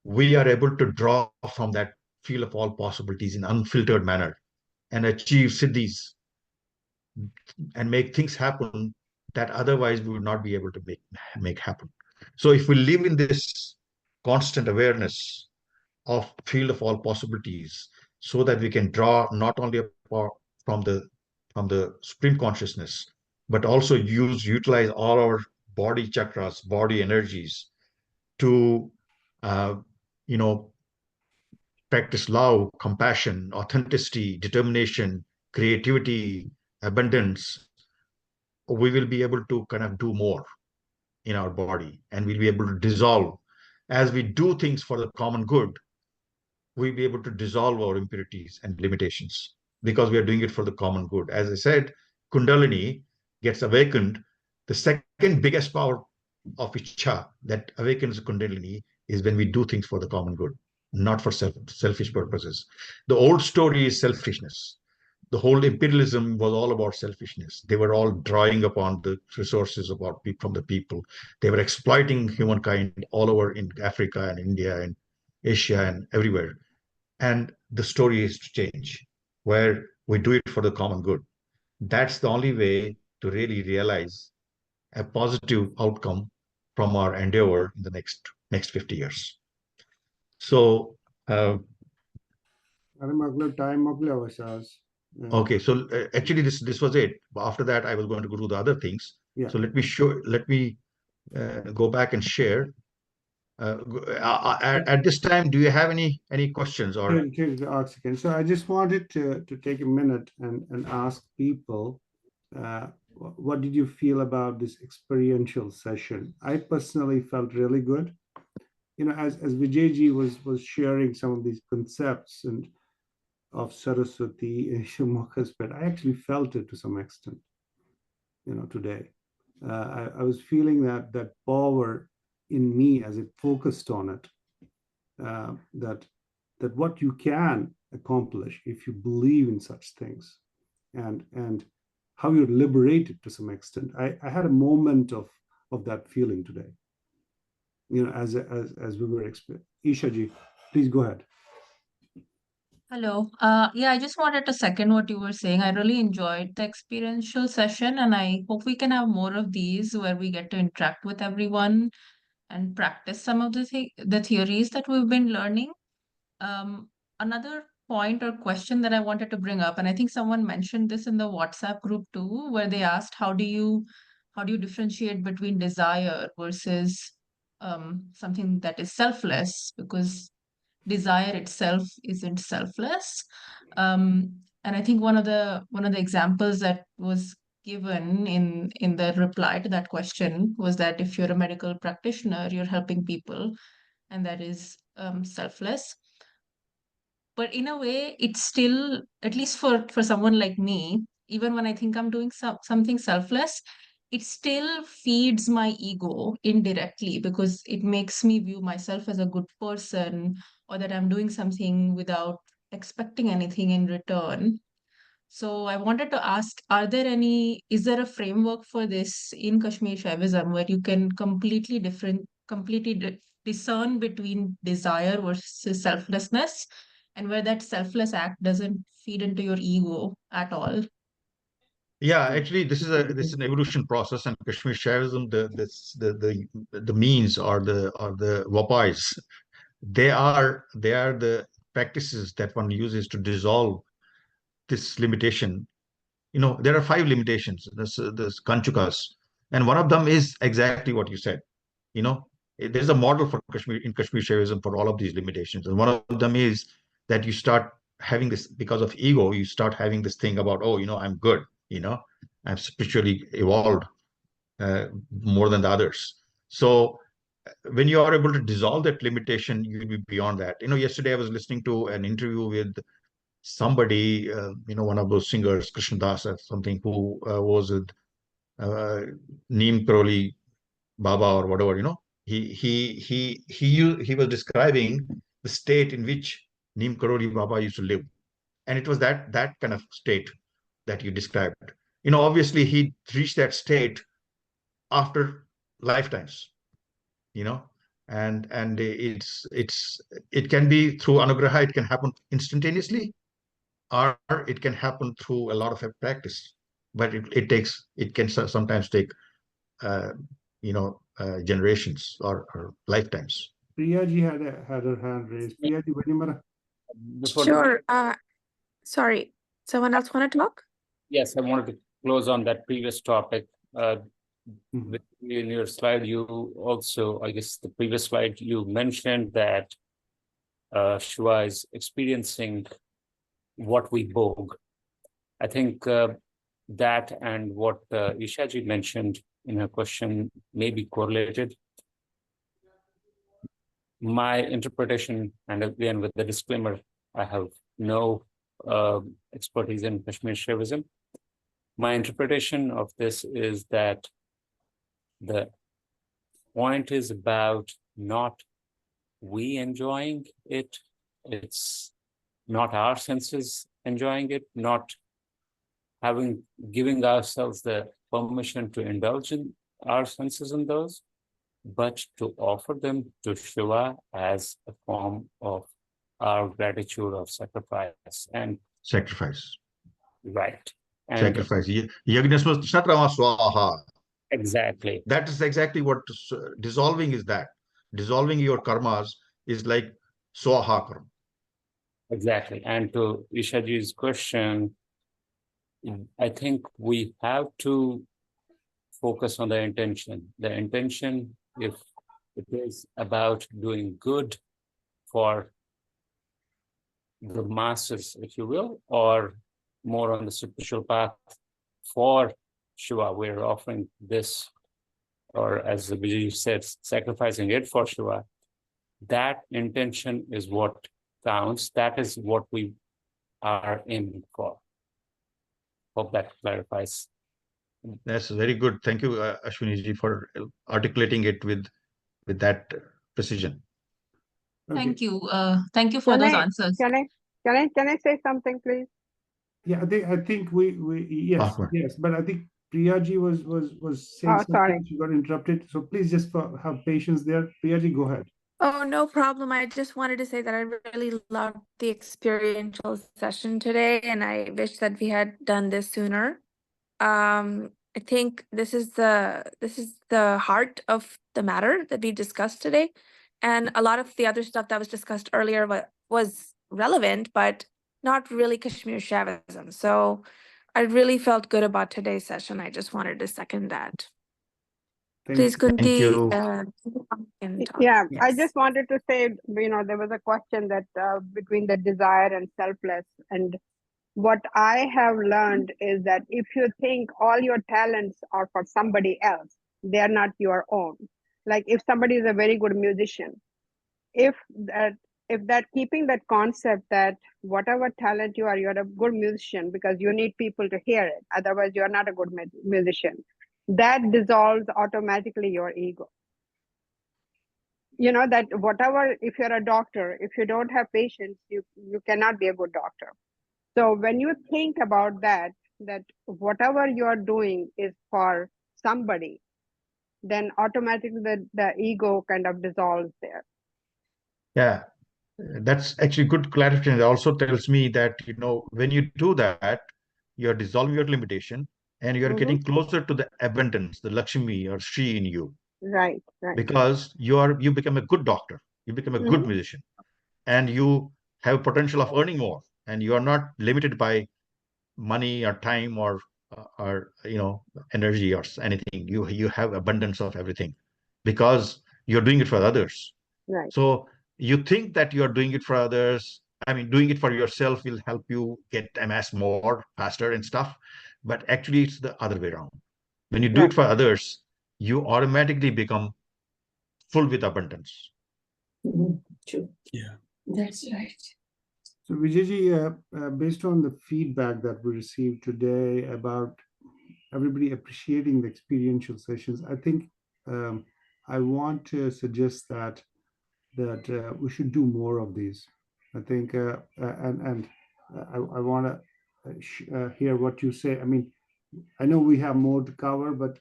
we are able to draw from that field of all possibilities in unfiltered manner and achieve siddhis and make things happen that otherwise we would not be able to make happen. So if we live in this constant awareness of field of all possibilities, so that we can draw not only from the supreme consciousness, but also utilize all our body chakras, body energies to uh, you know practice love, compassion, authenticity, determination, creativity, abundance, we will be able to kind of do more in our body, and we'll be able to dissolve. As we do things for the common good, we'll be able to dissolve our impurities and limitations because we are doing it for the common good. As I said, Kundalini gets awakened. The second biggest power of Icha that awakens Kundalini is when we do things for the common good, not for selfish purposes. The old story is selfishness. The whole imperialism was all about selfishness. They were all drawing upon the resources from the people. They were exploiting humankind all over in Africa and India and Asia and everywhere. And the story is to change, where we do it for the common good. That's the only way to really realize a positive outcome from our endeavor in the next 50 years. So, okay, so actually this was it. After that, I was going to go to the other things. Yeah. So let me go back and share. At this time, do you have any questions or? So I just wanted to take a minute and ask people, what did you feel about this experiential session? I personally felt really good. As Vijayji was sharing some of these concepts and of Saraswati and Shimoka's bed, I actually felt it to some extent, today. I was feeling that power in me as it focused on it, that what you can accomplish if you believe in such things, and how you're liberated to some extent. I had a moment of that feeling today, as we were explaining. Ishaji, please go ahead. Hello. Yeah, I just wanted to second what you were saying. I really enjoyed the experiential session, and I hope we can have more of these where we get to interact with everyone and practice some of the theories that we've been learning. Another point or question that I wanted to bring up, and I think someone mentioned this in the WhatsApp group too, where they asked how do you differentiate between desire versus something that is selfless, because desire itself isn't selfless. And I think one of the examples that was given in the reply to that question was that if you're a medical practitioner, you're helping people, and that is selfless. But in a way, it's still, at least for someone like me, even when I think I'm doing something selfless, it still feeds my ego indirectly, because it makes me view myself as a good person, or that I'm doing something without expecting anything in return. So I wanted to ask, is there a framework for this in Kashmir Shaivism where you can completely discern between desire versus selflessness, and where that selfless act doesn't feed into your ego at all? Yeah, actually, this is an evolution process, and Kashmir Shaivism, the means or the vapais, they are the practices that one uses to dissolve this limitation. There are 5 limitations, this kanchukas, and one of them is exactly what you said. There's a model for Kashmir Shaivism for all of these limitations, and one of them is that you start having this, because of ego, you start having this thing about, oh, I'm good, I'm spiritually evolved more than the others. So when you are able to dissolve that limitation, you'll be beyond that. Yesterday I was listening to an interview with somebody, one of those singers, Krishna Das or something, who was with Neem Karoli Baba or whatever. He was describing the state in which Neem Karoli Baba used to live, and it was that kind of state that you described. Obviously he reached that state after lifetimes. And it can be through anugraha, it can happen instantaneously, or it can happen through a lot of practice, but it can sometimes take generations or lifetimes. Priyaji had her hand raised. Priyaji, Before Sure. Sorry. Someone else want to talk? yes, I wanted to close on that previous topic. Mhm. In your slide, you also, I guess the previous slide, you mentioned that Shiva is experiencing what we vogue. I think that and what Ishaji mentioned in her question may be correlated. My interpretation, and again with the disclaimer, I have no expertise in Kashmir Shaivism. My interpretation of this is that the point is about not we enjoying it, it's not our senses enjoying it, not giving ourselves the permission to indulge in our senses in those, but to offer them to Shiva as a form of our gratitude of sacrifice and Sacrifice. right. And Sacrifice. Yagnasma Satrama Swaha. exactly. That is exactly what dissolving is that. Dissolving your karmas is like Swaha karma. Exactly. And to Ishaji's question, I think we have to focus on the intention. The intention, if it is about doing good for the masses, if you will, or more on the spiritual path for Shiva, we're offering this, or as Vijay said, sacrificing it for Shiva. That intention is what counts. That is what we are aiming for. Hope that clarifies. That's very good. Thank you, Ashwini-ji, for articulating it with that precision. Okay. Thank you. Thank you for Can those I, answers. can I say something, please? Yeah, I think we yes, Awkward. yes, but I think Priyaji was saying Oh, something. sorry. She got interrupted. So please just have patience there. Priyaji, go ahead. Oh, no problem. I just wanted to say that I really loved the experiential session today, and I wish that we had done this sooner. I think this is the heart of the matter that we discussed today, and a lot of the other stuff that was discussed earlier was relevant, but not really Kashmir Shaivism. So I really felt good about today's session. I just wanted to second that. Thank Please, you. Kunti, you. can talk. Yeah, I Yes. just wanted to say, there was a question that between the desire and selfless. And what I have learned is that if you think all your talents are for somebody else, they are not your own. Like if somebody is a very good musician, if that keeping that concept that whatever talent you are, you're a good musician because you need people to hear it. Otherwise, you're not a good musician. That dissolves automatically your ego. That whatever, if you're a doctor, if you don't have patients, you cannot be a good doctor. So when you think about that whatever you're doing is for somebody, then automatically the ego kind of dissolves there. Yeah, that's actually good clarification. It also tells me that, when you do that, you're dissolving your limitation and you're getting closer to the abundance, the Lakshmi or Shri in you. Right. Because you become a good doctor, you become a good musician, and you have potential of earning more, and you are not limited by money or time or energy or anything. You have abundance of everything because you're doing it for others. Right. So you think that you're doing it for others. I mean, doing it for yourself will help you amass more faster and stuff, but actually it's the other way around. When you do it for others, you automatically become full with abundance. True. Yeah. That's right. So Vijayji, based on the feedback that we received today about everybody appreciating the experiential sessions, I think I want to suggest that we should do more of these. I think, and I want to hear what you say. I mean, I know we have more to cover, but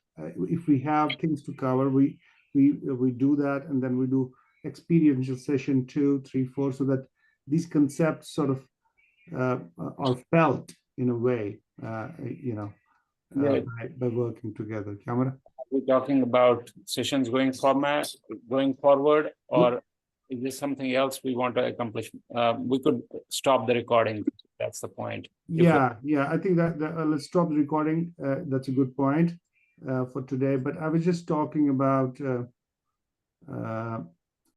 if we have things to cover, we do that, and then we do experiential session 2, 3, 4, so that these concepts sort of are felt in a way, Right. by working together. Camera. we're talking about sessions going forward, or is this something else we want to accomplish? We could stop the recording. That's the point. Yeah, I think that let's stop the recording. That's a good point for today. But I was just talking about